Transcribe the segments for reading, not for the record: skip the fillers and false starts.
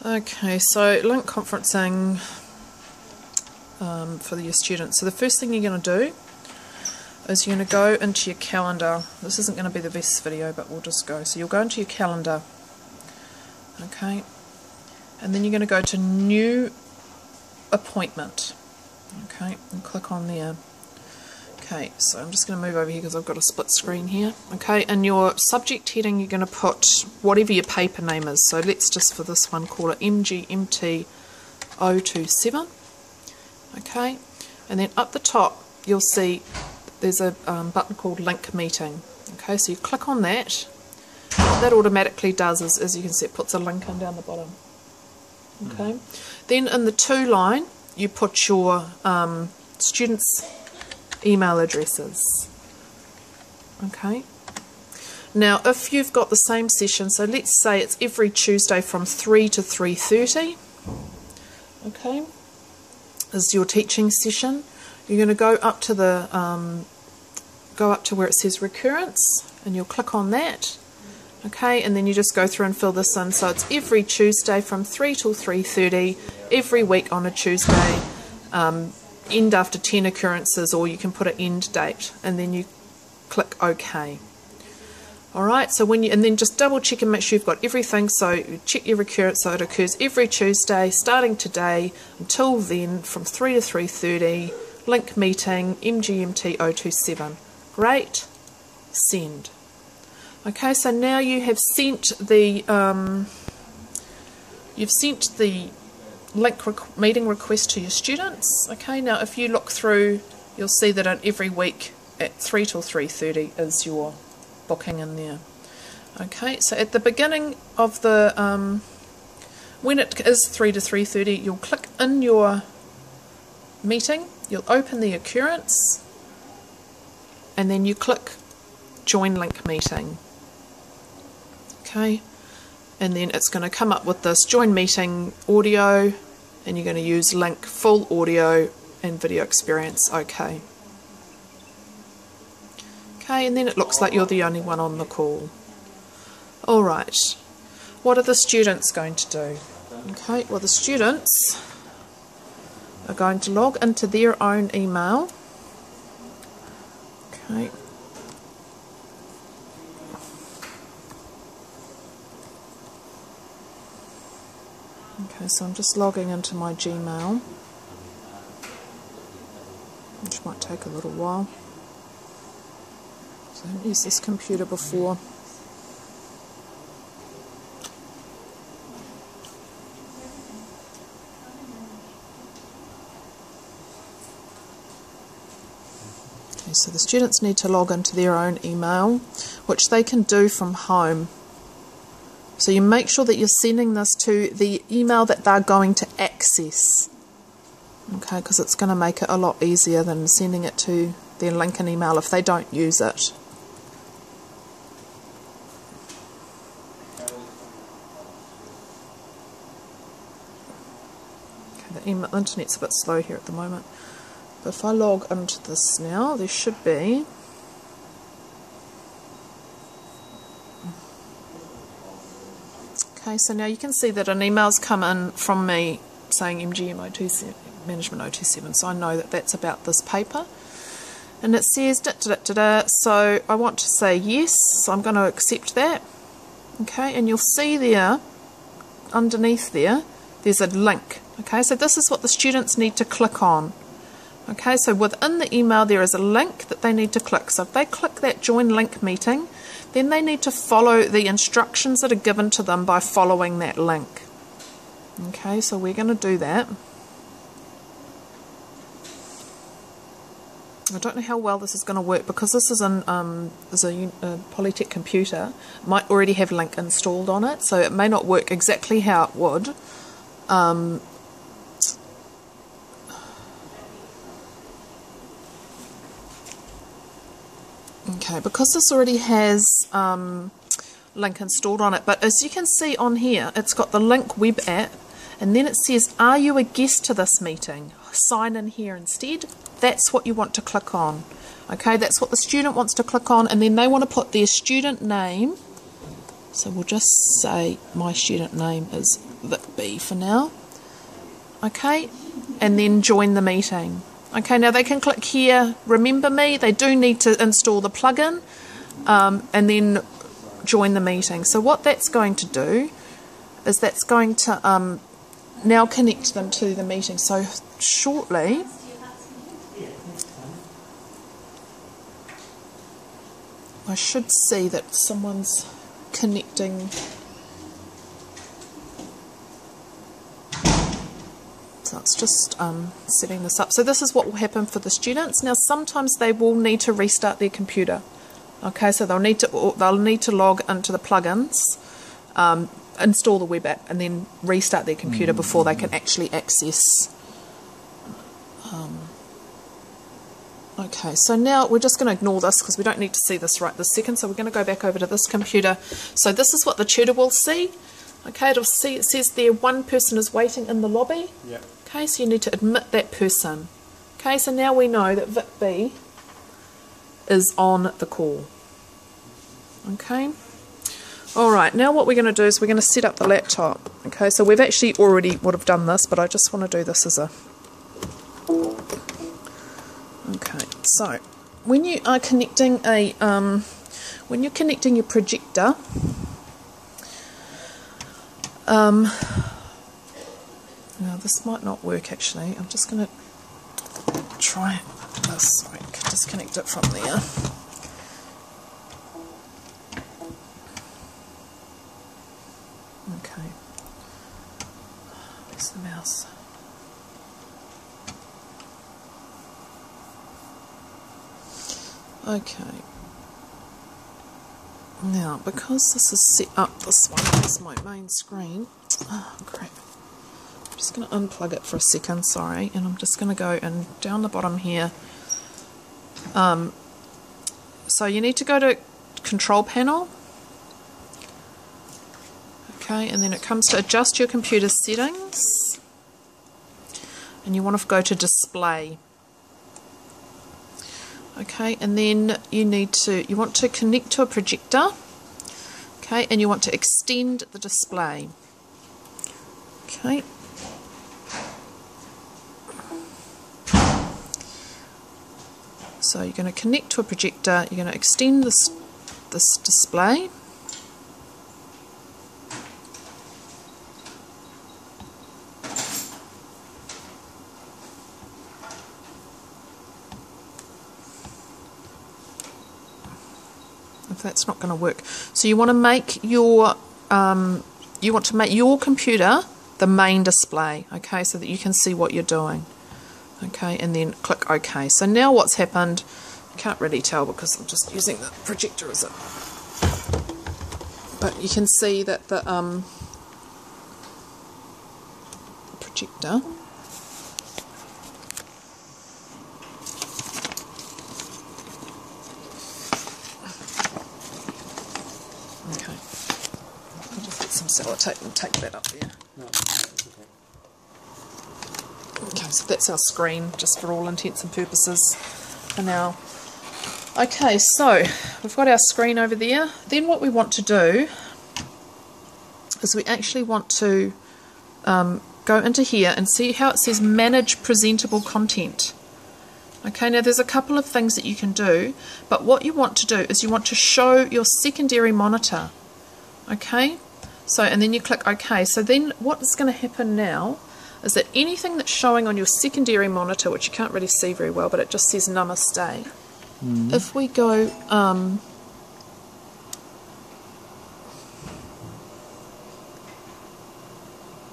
Okay, so Lync Conferencing for your students. So the first thing you're going to do is you're going to go into your calendar. This isn't going to be the best video, but we'll just go. So you'll go into your calendar, okay, and then you're going to go to New Appointment, okay, and click on there. Okay, so I'm just going to move over here because I've got a split screen here. Okay, in your subject heading you're going to put whatever your paper name is. So let's just for this one call it MGMT 027. Okay, and then up the top you'll see there's a button called Lync Meeting. Okay, so you click on that. What that automatically does is, as you can see, it puts a link in down the bottom. Okay, then in the to line you put your students' email addresses. Okay, now if you've got the same session, so let's say it's every Tuesday from 3 to 3:30, okay, is your teaching session. You're going to go up to the where it says recurrence, and you'll click on that. Okay, and then you just go through and fill this in. So it's every Tuesday from 3 till 3:30, every week on a Tuesday, end after 10 occurrences, or you can put an end date, and then you click OK. Alright, so when you, and then just double check and make sure you've got everything. So you check your recurrence, so it occurs every Tuesday starting today until then from 3 to 3:30, Lync Meeting MGMT 027. Great, send. Okay, so now you have sent the Lync meeting request to your students. Okay, now if you look through, you'll see that every week at 3 till 3:30 is your booking in there. Okay, so at the beginning of the when it is 3 to 3:30, you'll click in your meeting, you'll open the occurrence, and then you click Join Lync Meeting. Okay, and then it's going to come up with this Join Meeting audio, and you're going to use Lync full audio and video experience. Okay. Okay, and then it looks like you're the only one on the call. Alright, what are the students going to do? Okay, well the students are going to log into their own email. Okay. Okay, so I'm just logging into my Gmail, which might take a little while. So I haven't used this computer before. Okay, so the students need to log into their own email, which they can do from home. So you make sure that you're sending this to the email that they're going to access. Okay, because it's going to make it a lot easier than sending it to their Lincoln email if they don't use it. Okay, the internet's a bit slow here at the moment. But if I log into this now, there should be... Okay, so now you can see that an email's come in from me saying MGM 027, Management 027, so I know that that's about this paper. And it says so I want to say yes, so I'm going to accept that. Okay, and you'll see there, underneath there, there's a link. Okay, so this is what the students need to click on. Okay, so within the email there is a link that they need to click. So if they click that Join Lync Meeting, then they need to follow the instructions that are given to them by following that link. Okay, so we're going to do that. I don't know how well this is going to work because this is a Polytech computer. It might already have Lync installed on it, so it may not work exactly how it would. Okay, because this already has Lync installed on it, but as you can see on here, it's got the Lync web app, and then it says, are you a guest to this meeting? Sign in here instead. That's what you want to click on. Okay, that's what the student wants to click on, and then they want to put their student name. So we'll just say my student name is VicB for now. Okay, and then join the meeting. Okay, now they can click here, remember me. They do need to install the plugin and then join the meeting. So what that's going to do is that's going to now connect them to the meeting. So shortly, I should see that someone's connecting. So it's just setting this up. So this is what will happen for the students. Now sometimes they will need to restart their computer. Okay, so they'll need to log into the plugins, install the web app, and then restart their computer before they can actually access. Okay, so now we're just going to ignore this because we don't need to see this right this second. So we're going to go back over to this computer. So this is what the tutor will see. Okay, it says there one person is waiting in the lobby. Yep. Okay, so you need to admit that person. Okay, so now we know that VicB is on the call. Okay. Alright, now what we're going to do is we're going to set up the laptop. Okay, so we've actually already would have done this, but I just want to do this as a... Okay, so when you are connecting a... when you're connecting your projector... now this might not work actually. I'm just going to try this. So I can disconnect it from there. Okay. Where's the mouse? Okay. Now, because this is set up this way as my main screen, oh crap. I'm just going to unplug it for a second, sorry, and I'm just going to go and down the bottom here. So you need to go to Control Panel. Okay, and then it comes to adjust your computer settings, and you want to go to Display. Okay, and then you want to connect to a projector. Okay, and you want to extend the display. Okay. So you're going to connect to a projector, you're going to extend this display. If that's not going to work, so you want to make your computer the main display, okay, so that you can see what you're doing. Okay, and then click OK. So now what's happened, I can't really tell because I'm just using the projector as it, but you can see that the projector okay, I'll just get some sellotape and tape that up there. No, that's okay. Okay, so that's our screen, just for all intents and purposes for now. Okay, so we've got our screen over there. Then what we want to do is we actually want to go into here and see how it says Manage Presentable Content. Okay, now there's a couple of things that you can do, but what you want to do is you want to show your secondary monitor. Okay, so and then you click OK. So then what is going to happen now is that anything that's showing on your secondary monitor, which you can't really see very well, but it just says Namaste. If we go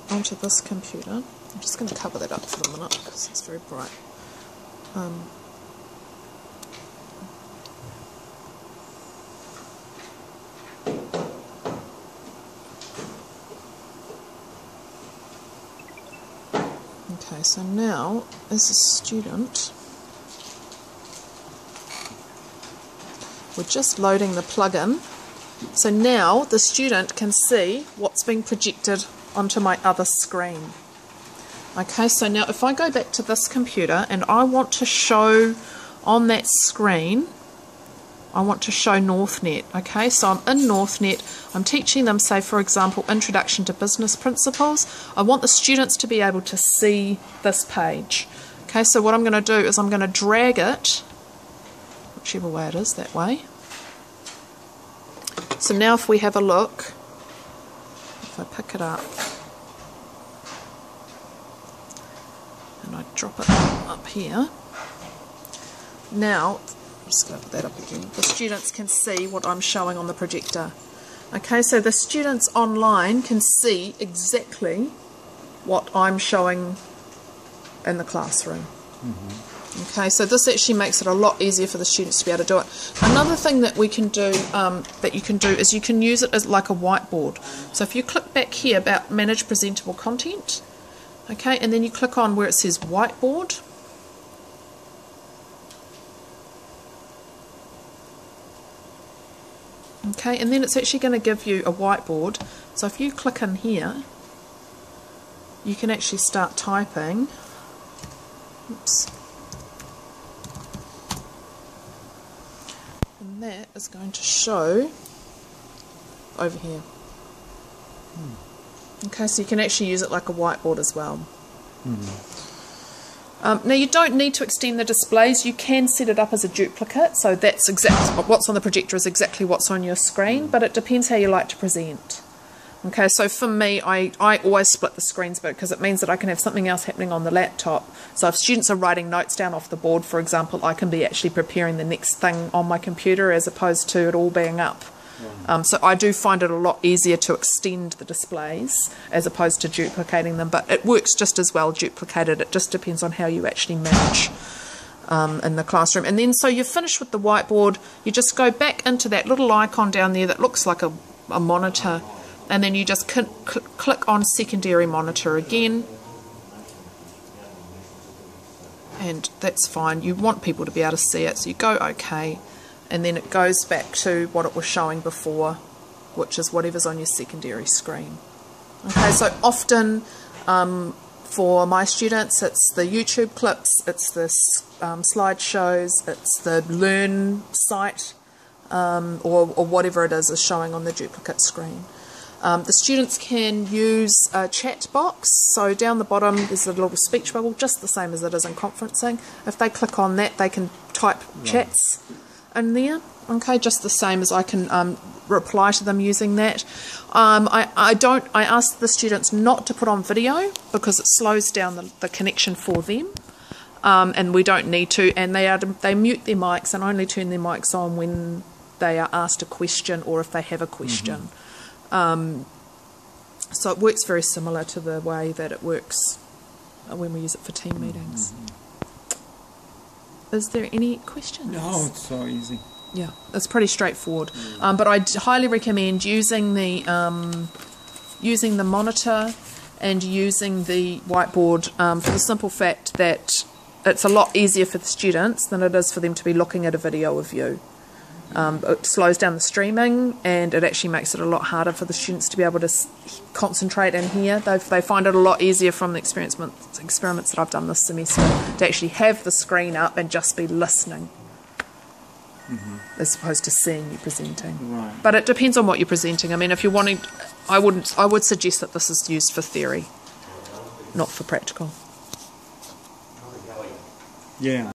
onto this computer, I'm just going to cover that up for a minute because it's very bright. Okay, so now as a student, we're just loading the plugin. So now the student can see what's being projected onto my other screen. Okay, so now if I go back to this computer and I want to show on that screen I want to show NorthNet. Okay, so I'm in NorthNet. I'm teaching them, say, for example, Introduction to Business Principles. I want the students to be able to see this page. Okay, so what I'm going to do is I'm going to drag it, whichever way it is, that way. So now if we have a look, if I pick it up, and I drop it up here, now, I'm just going to put that up again, the students can see what I'm showing on the projector. Okay, so the students online can see exactly what I'm showing in the classroom. Okay, so this actually makes it a lot easier for the students to be able to do it. Another thing that we can do, is you can use it as like a whiteboard. So if you click back here about Manage Presentable Content, okay, and then you click on where it says Whiteboard. Okay, and then it's actually going to give you a whiteboard. So if you click in here, you can actually start typing. Oops. And that is going to show over here. Okay, so you can actually use it like a whiteboard as well. Now you don't need to extend the displays. You can set it up as a duplicate, so that's exactly what's on the projector is exactly what's on your screen, but it depends how you like to present. Okay, so for me, I always split the screens because it means that I can have something else happening on the laptop. So if students are writing notes down off the board, for example, I can be actually preparing the next thing on my computer as opposed to it all being up. So I do find it a lot easier to extend the displays as opposed to duplicating them, but it works just as well duplicated. It just depends on how you actually manage in the classroom. And then so you're finished with the whiteboard, you just go back into that little icon down there that looks like a monitor, and then you just click on secondary monitor again, and that's fine. You want people to be able to see it, so you go OK. And then it goes back to what it was showing before, which is whatever's on your secondary screen. Okay, so often for my students, it's the YouTube clips, it's the slideshows, it's the Learn site, or whatever it is showing on the duplicate screen. The students can use a chat box, so down the bottom there's a little speech bubble, just the same as it is in conferencing. If they click on that, they can type chats in there, okay, just the same as I can reply to them using that. I ask the students not to put on video because it slows down the connection for them, and we don't need to, and they mute their mics and only turn their mics on when they are asked a question or if they have a question. So it works very similar to the way that it works when we use it for team meetings. Is there any questions? No, it's so easy. Yeah, it's pretty straightforward. But I highly recommend using the monitor and using the whiteboard for the simple fact that it's a lot easier for the students than it is for them to be looking at a video of you. It slows down the streaming, and it actually makes it a lot harder for the students to be able to concentrate in here. They find it a lot easier from the experiments that I've done this semester to actually have the screen up and just be listening, as opposed to seeing you presenting. Right. But it depends on what you're presenting. I mean, if you're wanting, I would suggest that this is used for theory, not for practical. Yeah.